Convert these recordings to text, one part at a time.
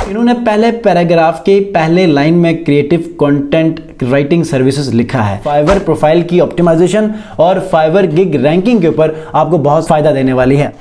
इन्होंने पहले पैराग्राफ के पहले लाइन में क्रिएटिव कंटेंट राइटिंग सर्विसेज लिखा है। फाइवर प्रोफाइल की ऑप्टिमाइजेशन और फाइवर गिग रैंकिंग के ऊपर आपको बहुत फायदा देने वाली है।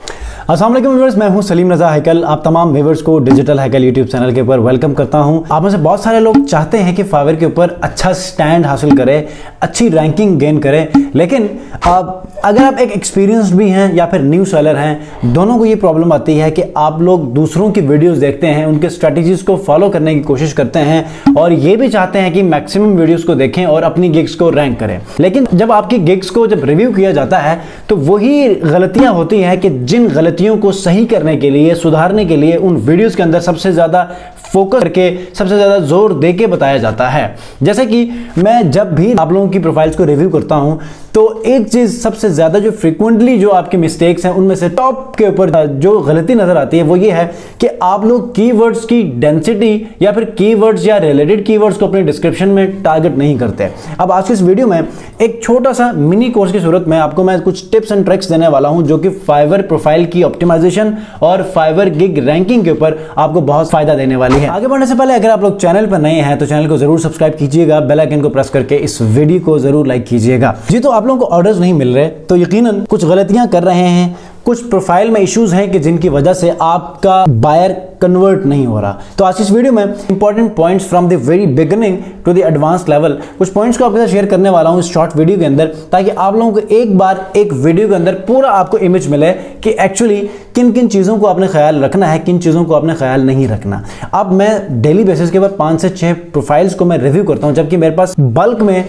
अस्सलाम वालेकुम व्यूअर्स, मैं हूं सलीम रजा हैकल। आप तमाम व्यूअर्स को डिजिटल हैकल यूट्यूब चैनल के ऊपर वेलकम करता हूं। आप में से बहुत सारे लोग चाहते हैं कि फाइवर के ऊपर अच्छा स्टैंड हासिल करें, अच्छी रैंकिंग गेन करें, लेकिन अगर आप एक एक्सपीरियंस्ड भी हैं या फिर न्यू सेलर हैं, दोनों को ये प्रॉब्लम आती है कि आप लोग दूसरों की वीडियोस देखते हैं, उनके स्ट्रेटजीज को फॉलो करने की कोशिश करते हैं और ये भी चाहते हैं कि मैक्सिमम वीडियोस को देखें और अपनी गिग्स को रैंक करें। लेकिन जब आपकी गिग्स को जब रिव्यू किया जाता है तो वही गलतियां होती हैं कि जिन गलतियों को सही करने के लिए, सुधारने के लिए उन वीडियोस के अंदर सबसे ज्यादा फोकस करके, सबसे ज्यादा जोर देके बताया जाता है। जैसे कि मैं जब भी आप लोगों की प्रोफाइल्स को रिव्यू करता हूं तो एक चीज सबसे ज्यादा जो फ्रीक्वेंटली जो आपके मिस्टेक्स हैं उनमें से टॉप के ऊपर जो गलती नजर आती है वो ये है कि आप लोग कीवर्ड्स की डेंसिटी या फिर कीवर्ड्स या रिलेटेड कीवर्ड्स को अपने डिस्क्रिप्शन में टारगेट नहीं करते। अब आज की इस वीडियो में एक छोटा सा मिनी कोर्स की सूरत में आपको मैं कुछ टिप्स एंड ट्रिक्स देने वाला हूं जो कि फाइवर प्रोफाइल की ऑप्टिमाइजेशन और फाइवर गिग रैंकिंग के ऊपर आपको बहुत फायदा देने वाली है। आगे बढ़ने से पहले अगर आप लोग चैनल पर नए हैं तो चैनल को जरूर सब्सक्राइब कीजिएगा, बेल आइकन को प्रेस करके इस वीडियो को जरूर लाइक कीजिएगा। जी, तो आप लोगों को ऑर्डर्स नहीं मिल रहे तो यकीनन कुछ गलतियां कर रहे हैं, कुछ प्रोफाइल में इश्यूज हैं कि जिनकी वजह से आपका बायर कन्वर्ट नहीं हो रहा। तो आज इस वीडियो में important points from the very beginning to the advance level, कुछ पॉइंट्स को आपके साथ शेयर करने वाला हूं इस शॉर्ट वीडियो के अंदर, ताकि आप लोगों को एक बार एक वीडियो के अंदर पूरा आपको इमेज मिले कि एक्चुअली किन किन चीज़ों को आपने ख्याल रखना है, किन चीज़ों को आपने ख्याल नहीं रखना। अब मैं डेली बेसिस के ऊपर 5 से 6 प्रोफाइल्स को मैं रिव्यू करता हूं, जबकि मेरे पास बल्क में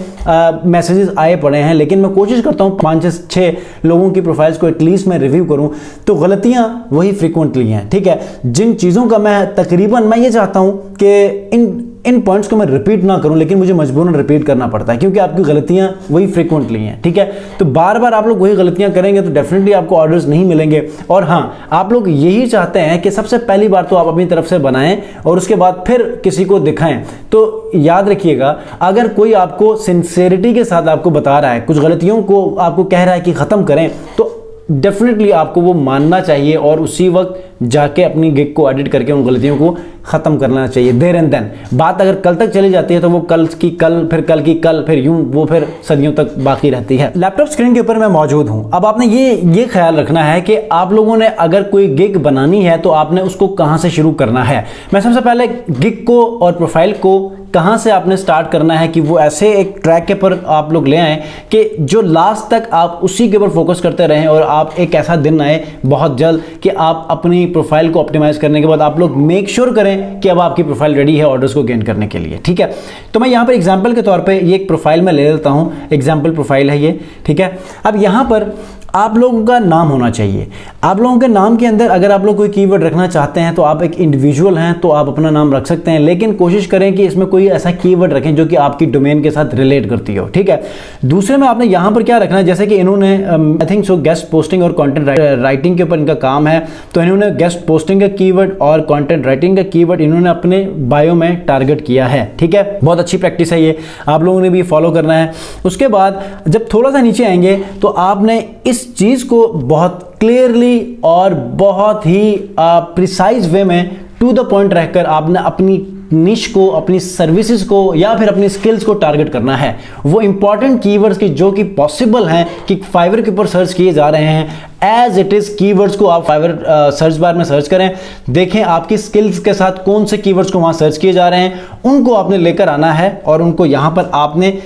मैसेजेस आए पड़े हैं, लेकिन मैं कोशिश करता हूं 5 से 6 लोगों की प्रोफाइल्स को एटलीस्ट मैं रिव्यू करूं। तो गलतियां वही फ्रीक्वेंटली हैं, ठीक है। जिन चीज़ों का मैं तकरीबन मैं ये चाहता हूं कि इन पॉइंट्स को मैं रिपीट ना करूं, लेकिन मुझे मजबूरन रिपीट करना पड़ता है क्योंकि आपकी गलतियां वही फ्रीक्वेंटली हैं, ठीक है। तो बार बार आप लोग वही गलतियां करेंगे तो डेफिनेटली आपको ऑर्डर्स नहीं मिलेंगे। और हाँ, आप लोग यही चाहते हैं कि सबसे पहली बार तो आप अपनी तरफ से बनाएं और उसके बाद फिर किसी को दिखाएं। तो याद रखिएगा, अगर कोई आपको सिंसेरिटी के साथ आपको बता रहा है, कुछ गलतियों को आपको कह रहा है कि खत्म करें, तो डेफिनेटली आपको वो मानना चाहिए और उसी वक्त जाके अपनी गिग को एडिट करके उन गलतियों को खत्म करना चाहिए। देयर एंड देन बात अगर कल तक चली जाती है तो वो कल की कल, फिर कल की कल, फिर यूं वो फिर सदियों तक बाकी रहती है। लैपटॉप स्क्रीन के ऊपर मैं मौजूद हूं। अब आपने ये ख्याल रखना है कि आप लोगों ने अगर कोई गिग बनानी है तो आपने उसको कहां से शुरू करना है। मैं सबसे पहले गिग को और प्रोफाइल को कहां से आपने स्टार्ट करना है कि वो ऐसे एक ट्रैक के पर आप लोग ले आए कि जो लास्ट तक आप उसी के ऊपर फोकस करते रहें और आप एक ऐसा दिन आए बहुत जल्द कि आप अपनी प्रोफाइल को ऑप्टिमाइज करने के बाद आप लोग मेक श्योर करें कि अब आपकी प्रोफाइल रेडी है ऑर्डर्स को गेन करने के लिए, ठीक है। तो मैं यहां पर एग्जांपल के तौर पे ये एक प्रोफाइल में ले लेता हूं, एग्जांपल प्रोफाइल है ये, ठीक है। अब यहां पर आप लोगों का नाम होना चाहिए। आप लोगों के नाम के अंदर अगर आप लोग कोई कीवर्ड रखना चाहते हैं तो आप एक इंडिविजुअल हैं तो आप अपना नाम रख सकते हैं, लेकिन कोशिश करें कि इसमें कोई ऐसा कीवर्ड रखें जो कि आपकी डोमेन के साथ रिलेट करती हो, ठीक है। दूसरे में आपने यहां पर क्या रखना है, जैसे कि इन्होंने I think so guest posting और कंटेंट राइटिंग के ऊपर इनका काम है, तो इन्होंने गेस्ट पोस्टिंग का कीवर्ड और कंटेंट राइटिंग का कीवर्ड इन्होंने अपने बायो में टारगेट किया है, ठीक है। बहुत अच्छी प्रैक्टिस है ये, आप लोगों ने भी फॉलो करना है। उसके बाद जब थोड़ा सा नीचे आएंगे तो आपने इस चीज को बहुत क्लियरली और बहुत ही प्रिसाइज वे में टू द पॉइंट रहकर आपने अपनी निश को, अपनी सर्विसेज को या फिर अपनी स्किल्स को टारगेट करना है। वो इंपॉर्टेंट कीवर्ड्स की जो कि पॉसिबल हैं कि फाइवर के ऊपर सर्च किए जा रहे हैं, एज इट इज कीवर्ड्स को आप फाइवर सर्च बार में सर्च करें, देखें आपकी स्किल्स के साथ कौन से कीवर्ड्स को वहां सर्च किए जा रहे हैं, उनको आपने लेकर आना है और उनको यहां पर आपने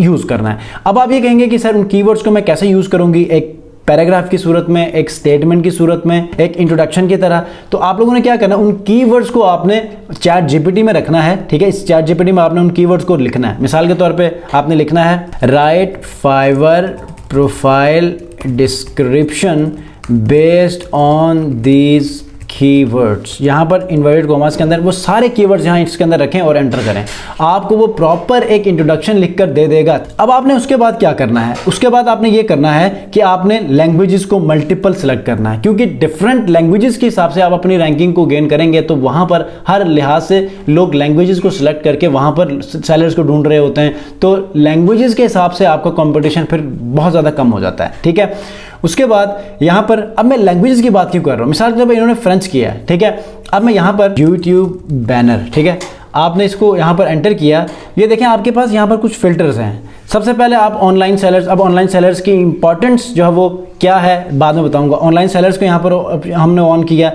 यूज करना है। अब आप ये कहेंगे कि सर उन कीवर्ड्स को मैं कैसे यूज करूंगी, एक पैराग्राफ की सूरत में, एक स्टेटमेंट की सूरत में, एक इंट्रोडक्शन की तरह। तो आप लोगों ने क्या करना है, उन कीवर्ड्स को आपने चैट जीपीटी में रखना है, ठीक है। इस चैट जीपीटी में आपने उन कीवर्ड्स को लिखना है। मिसाल के तौर पे आपने लिखना है right Fiverr profile description based on these keywords. यहां पर इन्वर्टेड कॉमास के अंदर वो सारे कीवर्ड्स यहां इसके अंदर रखें और एंटर करें। आपको वो प्रॉपर एक इंट्रोडक्शन लिखकर दे देगा। अब आपने उसके बाद क्या करना है, उसके बाद आपने ये करना है कि आपने लैंग्वेजेस को मल्टीपल सेलेक्ट करना है, क्योंकि डिफरेंट लैंग्वेजेस के हिसाब से आप अपनी रैंकिंग को गेन करेंगे तो वहां पर हर लिहाज से लोग लैंग्वेजेस को सिलेक्ट करके वहां पर सेलर्स को ढूंढ रहे होते हैं। तो लैंग्वेजेस के हिसाब से आपका कंपटीशन फिर बहुत ज़्यादा कम हो जाता है, ठीक है। उसके बाद यहाँ पर अब मैं लैंग्वेजेस की बात क्यों कर रहा हूँ, मिसाल के तौर पर इन्होंने फ्रेंच किया है, ठीक है। अब मैं यहाँ पर यूट्यूब बैनर, ठीक है, आपने इसको यहाँ पर एंटर किया, ये देखें आपके पास यहाँ पर कुछ फिल्टर्स हैं। सबसे पहले आप ऑनलाइन सेलर्स, अब ऑनलाइन सेलर्स की इंपॉर्टेंस जो है वो क्या है बाद में बताऊंगा। ऑनलाइन सेलर्स को यहाँ पर हमने ऑन किया,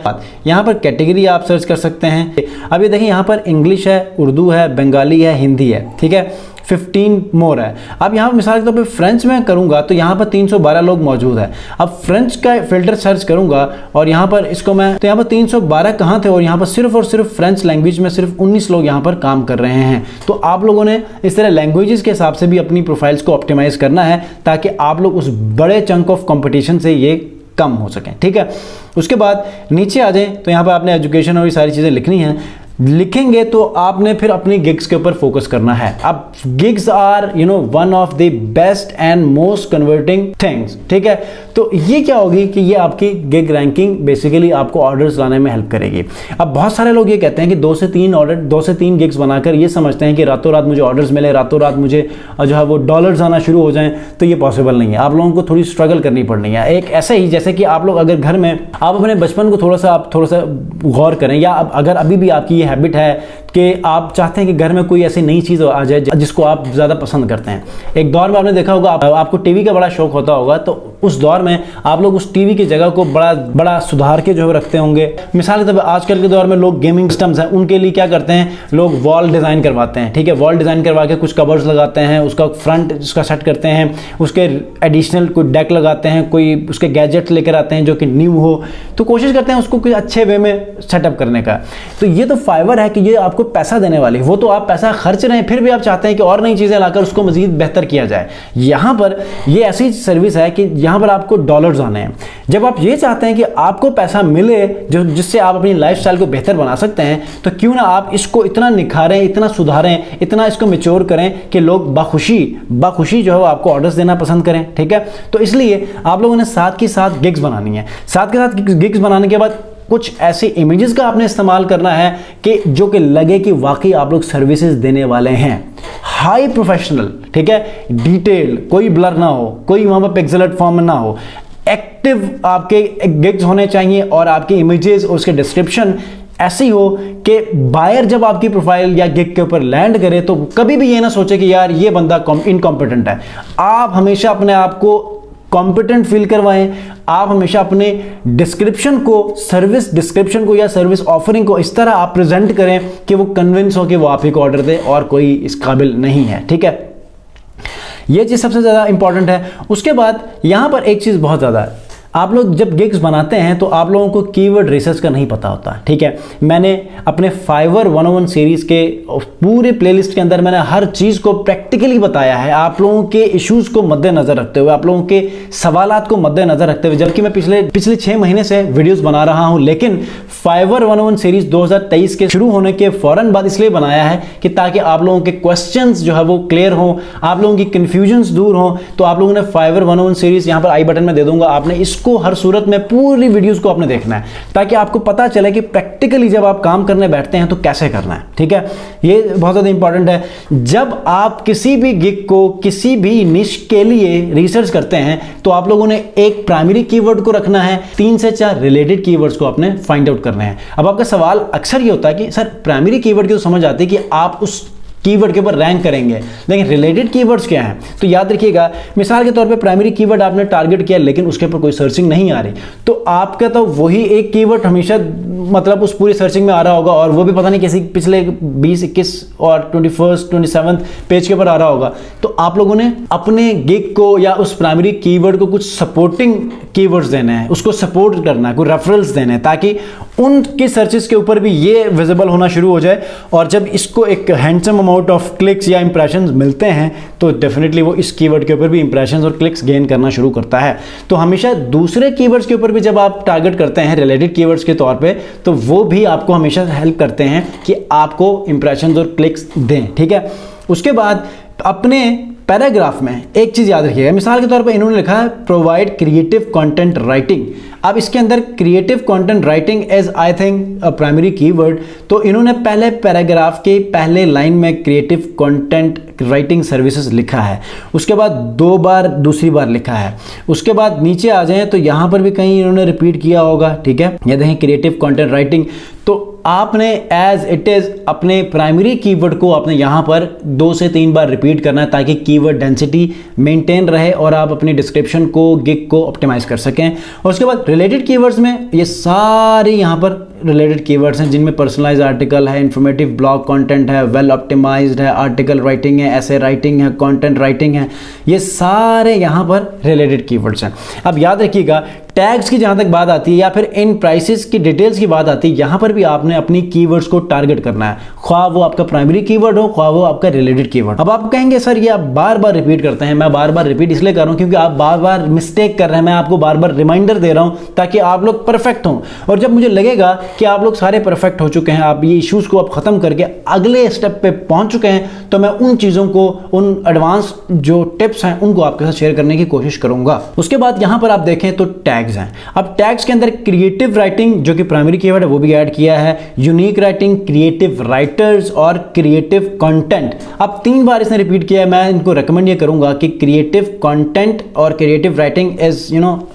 यहाँ पर कैटेगरी आप सर्च कर सकते हैं। अब ये देखिए यहाँ पर इंग्लिश है, उर्दू है, बंगाली है, हिंदी है, ठीक है, 15 मोर है। अब यहाँ पर मिसाल के तौर पे फ्रेंच में करूँगा तो यहाँ पर 312 लोग मौजूद है। अब फ्रेंच का फिल्टर सर्च करूँगा और यहाँ पर इसको मैं, तो यहाँ पर 312 कहाँ थे और यहाँ पर सिर्फ और सिर्फ फ्रेंच लैंग्वेज में सिर्फ 19 लोग यहाँ पर काम कर रहे हैं। तो आप लोगों ने इस तरह लैंग्वेजेस के हिसाब से भी अपनी प्रोफाइल्स को ऑप्टिमाइज करना है ताकि आप लोग उस बड़े चंक ऑफ कंपटीशन से ये कम हो सकें, ठीक है। उसके बाद नीचे आ जाएं तो यहाँ पर आपने एजुकेशन और ये सारी चीज़ें लिखनी है। लिखेंगे तो आपने फिर अपनी गिग्स के ऊपर फोकस करना है। अब gigs are one of the best and most converting things, ठीक है। तो ये क्या होगी कि ये आपकी गिग रैंकिंग बेसिकली आपको ऑर्डर्स लाने में हेल्प करेगी। अब बहुत सारे लोग ये कहते हैं कि 2 से 3 गिग्स बनाकर ये समझते हैं कि रातों रात मुझे ऑर्डर्स मिले, रातों रात मुझे जो है वो डॉलर्स आना शुरू हो जाएं, तो ये पॉसिबल नहीं है। आप लोगों को थोड़ी स्ट्रगल करनी पड़नी है। एक ऐसे ही जैसे कि आप लोग अगर घर में आप अपने बचपन को थोड़ा सा गौर करें, या अगर अभी भी आपकी ये हैबिट है कि आप चाहते हैं कि घर में कोई ऐसी नई चीज़ आ जाए जिसको आप ज़्यादा पसंद करते हैं। एक दौर में आपने देखा होगा आपको टीवी का बड़ा शौक होता होगा, तो उस दौर में आप लोग उस टीवी की जगह को बड़ा सुधार के जो है रखते होंगे। मिसाल के तौर पर आजकल के दौर में लोग गेमिंग सिस्टम्स हैं, उनके लिए क्या करते हैं, लोग वॉल डिज़ाइन करवाते हैं, ठीक है। वॉल डिज़ाइन करवा के कुछ कवर्स लगाते हैं, उसका फ्रंट उसका सेट करते हैं, उसके एडिशनल कोई डेक लगाते हैं, कोई उसके गैजेट्स लेकर आते हैं जो कि न्यू हो, तो कोशिश करते हैं उसको कोई अच्छे वे में सेटअप करने का। तो ये तो फाइवर है कि ये आपको पैसा देने वाली है, वो तो आप पैसा खर्च रहे हैं, फिर भी आप चाहते हैं कि और नई चीज़ें लाकर उसको मजीद बेहतर किया जाए। यहाँ पर ये ऐसी सर्विस है कि यहाँ पर आपको डॉलर्स आने हैं। जब आप ये चाहते हैं कि आपको पैसा मिले जो जिससे आप अपनी लाइफस्टाइल को बेहतर बना सकते हैं, तो क्यों ना आप इसको इतना निखारें, इतना सुधारें, इतना इसको मैच्योर करें कि लोग बाखुशी जो है वो आपको ऑर्डर्स देना पसंद करें, ठीक है। तो इसलिए आप लोगों ने साथ के साथ गिग्स बनानी है। साथ के साथ गिग्स बनाने के बाद कुछ ऐसे इमेजेस का आपने इस्तेमाल करना है कि जो कि लगे कि वाकई आप लोग सर्विसेज देने वाले हैं, हाई प्रोफेशनल, ठीक है, डिटेल, कोई ब्लर ना हो, कोई वहां पर पिक्सेलेट फॉर्म में ना हो, एक्टिव आपके गिग्स होने चाहिए और आपके इमेजेस और उसके डिस्क्रिप्शन ऐसी हो कि बायर जब आपकी प्रोफाइल या गिग के ऊपर लैंड करे तो कभी भी ये ना सोचे कि यार ये बंदा इनकॉम्पिटेंट है। आप हमेशा अपने आप को कॉम्पिटेंट फील करवाएं। आप हमेशा अपने डिस्क्रिप्शन को, सर्विस डिस्क्रिप्शन को या सर्विस ऑफरिंग को इस तरह आप प्रेजेंट करें कि वो कन्विंस हो कि वो आप ही को ऑर्डर दे और कोई इस काबिल नहीं है, ठीक है। ये चीज़ सबसे ज़्यादा इंपॉर्टेंट है। उसके बाद यहाँ पर एक चीज़ बहुत ज़्यादा है, आप लोग जब गिग्स बनाते हैं तो आप लोगों को कीवर्ड रिसर्च का नहीं पता होता, ठीक है। मैंने अपने फाइवर 101 सीरीज़ के पूरे प्लेलिस्ट के अंदर मैंने हर चीज़ को प्रैक्टिकली बताया है, आप लोगों के इश्यूज़ को मद्देनज़र रखते हुए, आप लोगों के सवालात को मद्देनज़र रखते हुए। जबकि मैं पिछले 6 महीने से वीडियोस बना रहा हूं, लेकिन फाइवर 101 सीरीज़ 2023 के शुरू होने के फ़ौरन बाद इसलिए बनाया है कि ताकि आप लोगों के क्वेश्चंस जो है वो क्लियर हों, आप लोगों की कन्फ्यूजन्स दूर हों। तो आप लोगों ने फाइवर 101 सीरीज़ यहाँ पर आई बटन में दे दूंगा, आपने इसको हर सूरत में पूरी वीडियोस को आपने देखना है ताकि आपको पता चले कि प्रैक्टिकली जब आप काम करने बैठते हैं तो कैसे करना है, ठीक है। ये बहुत ज़्यादा इंपॉर्टेंट है। जब आप किसी भी गिग को, किसी भी निश के लिए रिसर्च करते हैं तो आप लोगों ने एक प्राइमरी कीवर्ड को रखना है, 3 से 4 रिलेटेड कीवर्ड्स को आपने फाइंड आउट करने हैं। अब आपका सवाल अक्सर ये होता है कि सर प्राइमरी कीवर्ड की तो समझ आती है कि आप उस कीवर्ड के ऊपर रैंक करेंगे, लेकिन रिलेटेड कीवर्ड्स क्या हैं? तो याद रखिएगा, मिसाल के तौर पे प्राइमरी कीवर्ड आपने टारगेट किया लेकिन उसके ऊपर कोई सर्चिंग नहीं आ रही, तो आपका तो वही एक कीवर्ड हमेशा मतलब उस पूरी सर्चिंग में आ रहा होगा और वो भी पता नहीं किसी पिछले 20, 21 और 21, 27 पेज के ऊपर आ रहा होगा। तो आप लोगों ने अपने गिग को या उस प्राइमरी कीवर्ड को कुछ सपोर्टिंग कीवर्ड्स देने हैं, उसको सपोर्ट करना है, कोई रेफरेंस देने हैं ताकि उनके सर्चेस के ऊपर भी ये विजिबल होना शुरू हो जाए। और जब इसको एक हैंडसम अमाउंट ऑफ क्लिक्स या इंप्रेशंस मिलते हैं तो डेफिनेटली वो इस कीवर्ड के ऊपर भी इंप्रेशंस और क्लिक्स गेन करना शुरू करता है। तो हमेशा दूसरे कीवर्ड्स के ऊपर भी जब आप टारगेट करते हैं रिलेटेड कीवर्ड्स के तौर पे, तो वो भी आपको हमेशा हेल्प करते हैं कि आपको इंप्रेशंस और क्लिक्स दें, ठीक है। उसके बाद अपने पैराग्राफ में एक चीज़ याद रखिएगा, मिसाल के तौर पे इन्होंने लिखा है प्रोवाइड क्रिएटिव कंटेंट राइटिंग। अब इसके अंदर creative content writing is I think a primary keyword, तो इन्होंने पहले पैराग्राफ के पहले लाइन में क्रिएटिव कंटेंट राइटिंग सर्विसेज लिखा है, उसके बाद 2 बार दूसरी बार लिखा है, उसके बाद नीचे आ जाएं तो यहाँ पर भी कहीं इन्होंने रिपीट किया होगा, ठीक है। ये देखें क्रिएटिव कंटेंट राइटिंग, तो आपने एज इट इज अपने प्राइमरी कीवर्ड को आपने यहाँ पर 2 से 3 बार रिपीट करना है ताकि कीवर्ड डेंसिटी मेंटेन रहे और आप अपनी डिस्क्रिप्शन को, गिग को ऑप्टिमाइज कर सकें। और उसके बाद रिलेटेड कीवर्ड्स में ये सारे यहाँ पर रिलेटेड कीवर्ड्स हैं जिनमें पर्सनलाइज आर्टिकल है, इंफॉर्मेटिव ब्लॉग कंटेंट है, वेल ऑप्टिमाइज्ड है, आर्टिकल राइटिंग है, ऐसे राइटिंग है, कंटेंट राइटिंग है, ये सारे यहाँ पर रिलेटेड कीवर्ड्स हैं। अब याद रखिएगा टैग्स की जहाँ तक बात आती है या फिर इन प्राइसेस की डिटेल्स की बात आती है, यहाँ पर भी आपने अपनी कीवर्ड्स को टारगेट करना है, ख्वाह वो आपका प्राइमरी कीवर्ड हो, ख्वाह वो आपका रिलेटेड कीवर्ड। अब आप कहेंगे सर ये आप बार बार रिपीट करते हैं, मैं बार बार रिपीट इसलिए कर रहा हूँ क्योंकि आप बार बार मिस्टेक कर रहे हैं, मैं आपको बार बार रिमाइंडर दे रहा हूँ ताकि आप लोग परफेक्ट हों। और जब मुझे लगेगा कि आप लोग सारे परफेक्ट हो चुके हैं, आप ये इश्यूज को आप खत्म करके अगले स्टेप पे पहुंच चुके हैं, तो मैं उन चीज़ों को, उन एडवांस जो टिप्स हैं उनको आपके साथ शेयर करने की कोशिश करूंगा। उसके बाद यहाँ पर आप देखें तो टैग्स हैं। अब टैग्स के अंदर क्रिएटिव राइटिंग जो कि प्राइमरी कीवर्ड है वो भी ऐड किया है, यूनिक राइटिंग, क्रिएटिव राइटर्स और क्रिएटिव कंटेंट। अब 3 बार इसने रिपीट किया है। मैं इनको रेकमेंड ये करूंगा कि क्रिएटिव कंटेंट और creative writing is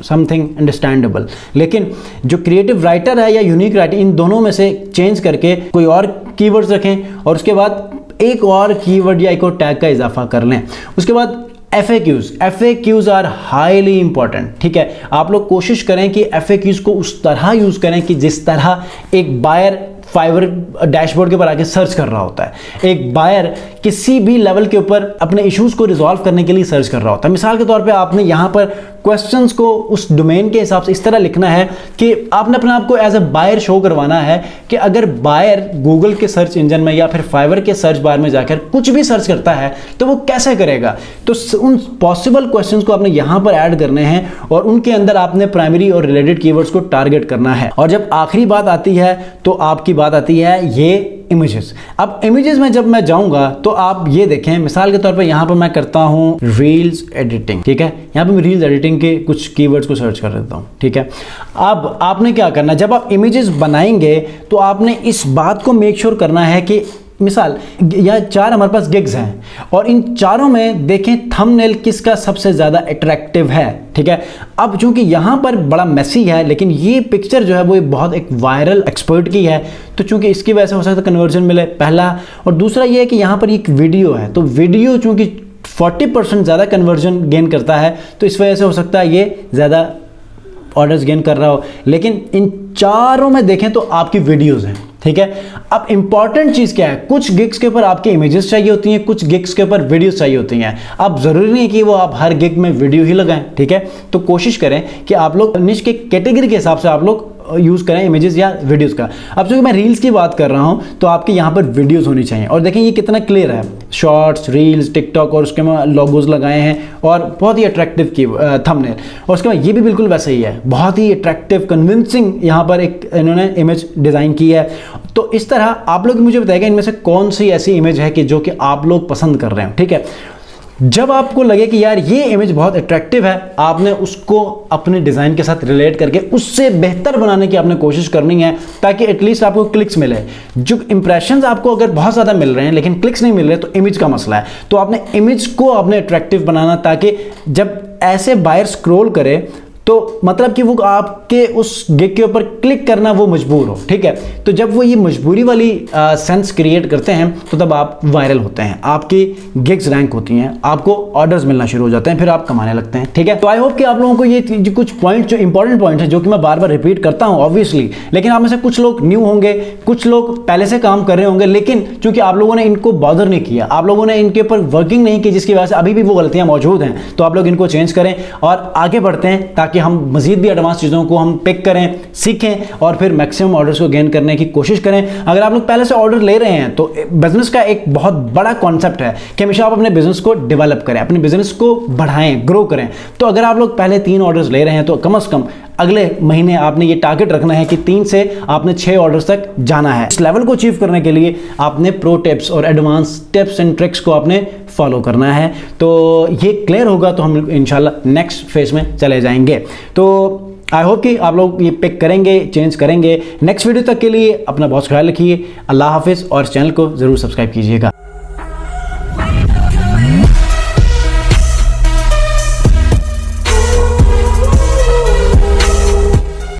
something understandable, लेकिन जो क्रिएटिव राइटर है या यूनिक राइटिंग, इन दोनों में से चेंज करके कोई और कीवर्ड्स रखें और उसके बाद एक और कीवर्ड या एक और टैग का इजाफा कर लें। उसके बाद FAQs आर हाईली इंपॉर्टेंट, ठीक है। आप लोग कोशिश करें कि FAQs को उस तरह यूज करें कि जिस तरह एक बायर फाइवर डैशबोर्ड के ऊपर आके सर्च कर रहा होता है, एक बायर किसी भी लेवल के ऊपर अपने इश्यूज को रिजॉल्व करने के लिए सर्च कर रहा होता है। मिसाल के तौर पे आपने यहाँ पर क्वेश्चंस को उस डोमेन के हिसाब से इस तरह लिखना है कि आपने अपने आप को एज अ बायर शो करवाना है कि अगर बायर गूगल के सर्च इंजन में या फिर फाइवर के सर्च बार में जाकर कुछ भी सर्च करता है तो वो कैसे करेगा। तो उन पॉसिबल क्वेश्चंस को आपने यहाँ पर ऐड करने हैं और उनके अंदर आपने प्राइमरी और रिलेटेड कीवर्ड्स को टारगेट करना है। और जब आखिरी बात आती है तो आपकी बात आती है ये इमेजेस। अब इमेजेस में जब मैं जाऊंगा तो आप ये देखें, मिसाल के तौर पे यहां पर मैं करता हूं रील्स एडिटिंग, ठीक है। यहां पे मैं रील्स एडिटिंग के कुछ कीवर्ड्स को सर्च कर देता हूं, ठीक है। अब आपने क्या करना, जब आप इमेजेस बनाएंगे तो आपने इस बात को मेक श्योर करना है कि मिसाल यह 4 हमारे पास गिग्स हैं और इन चारों में देखें थंबनेल किसका सबसे ज़्यादा अट्रैक्टिव है, ठीक है। अब चूंकि यहाँ पर बड़ा मेसी है लेकिन ये पिक्चर जो है वो बहुत एक वायरल एक्सपर्ट की है, तो चूंकि इसकी वजह से हो सकता है कन्वर्जन मिले, पहला। और दूसरा ये है कि यहाँ पर एक वीडियो है, तो वीडियो चूंकि 40% ज़्यादा कन्वर्जन गेन करता है तो इस वजह से हो सकता है ये ज़्यादा ऑर्डर्स गेन कर रहा हो। लेकिन इन चारों में देखें तो आपकी वीडियोस हैं, ठीक है। अब इंपॉर्टेंट चीज क्या है, कुछ गिग्स के ऊपर आपके इमेजेस चाहिए होती हैं, कुछ गिग्स के ऊपर वीडियोस चाहिए होती हैं। अब जरूरी नहीं है कि वो आप हर गिग में वीडियो ही लगाएं, ठीक है। तो कोशिश करें कि आप लोग निश के कैटेगरी के हिसाब से आप लोग यूज करें इमेजेस या वीडियोस का। अब चूंकि मैं रील्स की बात कर रहा हूं तो आपके यहां पर वीडियोस होनी चाहिए। और देखें ये कितना क्लियर है, शॉर्ट्स, रील्स, टिकटॉक और उसके में लोगोज लगाए हैं और बहुत ही अट्रैक्टिव की थंबनेल। और उसके बाद ये भी बिल्कुल वैसा ही है, बहुत ही अट्रैक्टिव कन्विंसिंग यहाँ पर एक इन्होंने इमेज डिजाइन की है। तो इस तरह आप लोग मुझे बताइएगा इनमें से कौन सी ऐसी इमेज है कि जो कि आप लोग पसंद कर रहे हैं, ठीक है। जब आपको लगे कि यार ये इमेज बहुत अट्रैक्टिव है, आपने उसको अपने डिज़ाइन के साथ रिलेट करके उससे बेहतर बनाने की आपने कोशिश करनी है ताकि एटलीस्ट आपको क्लिक्स मिले। जो इंप्रेशंस आपको अगर बहुत ज़्यादा मिल रहे हैं लेकिन क्लिक्स नहीं मिल रहे तो इमेज का मसला है। तो आपने इमेज को आपने अट्रैक्टिव बनाना ताकि जब ऐसे बायर स्क्रॉल करे तो मतलब कि वो आपके उस गिग के ऊपर क्लिक करना वो मजबूर हो, ठीक है। तो जब वो ये मजबूरी वाली सेंस क्रिएट करते हैं तो तब आप वायरल होते हैं, आपकी गिग्स रैंक होती हैं, आपको ऑर्डर्स मिलना शुरू हो जाते हैं, फिर आप कमाने लगते हैं, ठीक है। तो आई होप कि आप लोगों को ये कुछ पॉइंट जो इंपॉर्टेंट पॉइंट है जो कि मैं बार बार रिपीट करता हूं ऑब्वियसली, लेकिन आप में से कुछ लोग न्यू होंगे, कुछ लोग पहले से काम कर रहे होंगे, लेकिन चूंकि आप लोगों ने इनको बॉदर नहीं किया, आप लोगों ने इनके ऊपर वर्किंग नहीं की, जिसकी वजह से अभी भी वो गलतियां मौजूद हैं, तो आप लोग इनको चेंज करें और आगे बढ़ते हैं ताकि हम मजीद भी एडवांस चीज़ों को हम पिक करें, सीखें और फिर मैक्सिमम ऑर्डर्स को गेन करने की कोशिश करें। अगर आप लोग पहले से ऑर्डर ले रहे हैं तो बिजनेस का एक बहुत बड़ा कॉन्सेप्ट है कि हमेशा आप अपने बिजनेस को डेवलप करें, अपने बिजनेस को बढ़ाएं, ग्रो करें। तो अगर आप लोग पहले 3 ऑर्डर्स ले रहे हैं तो कम से कम अगले महीने आपने ये टारगेट रखना है कि 3 से आपने 6 ऑर्डर्स तक जाना है। इस लेवल को अचीव करने के लिए आपने प्रो टिप्स और एडवांस टिप्स एंड ट्रिक्स को आपने फॉलो करना है। तो ये क्लियर होगा तो हम इंशाल्लाह नेक्स्ट फेज में चले जाएंगे। तो आई होप कि आप लोग ये पिक करेंगे, चेंज करेंगे। नेक्स्ट वीडियो तक के लिए अपना बहुत ख्याल रखिए। अल्लाह हाफिज़ और चैनल को ज़रूर सब्सक्राइब कीजिएगा।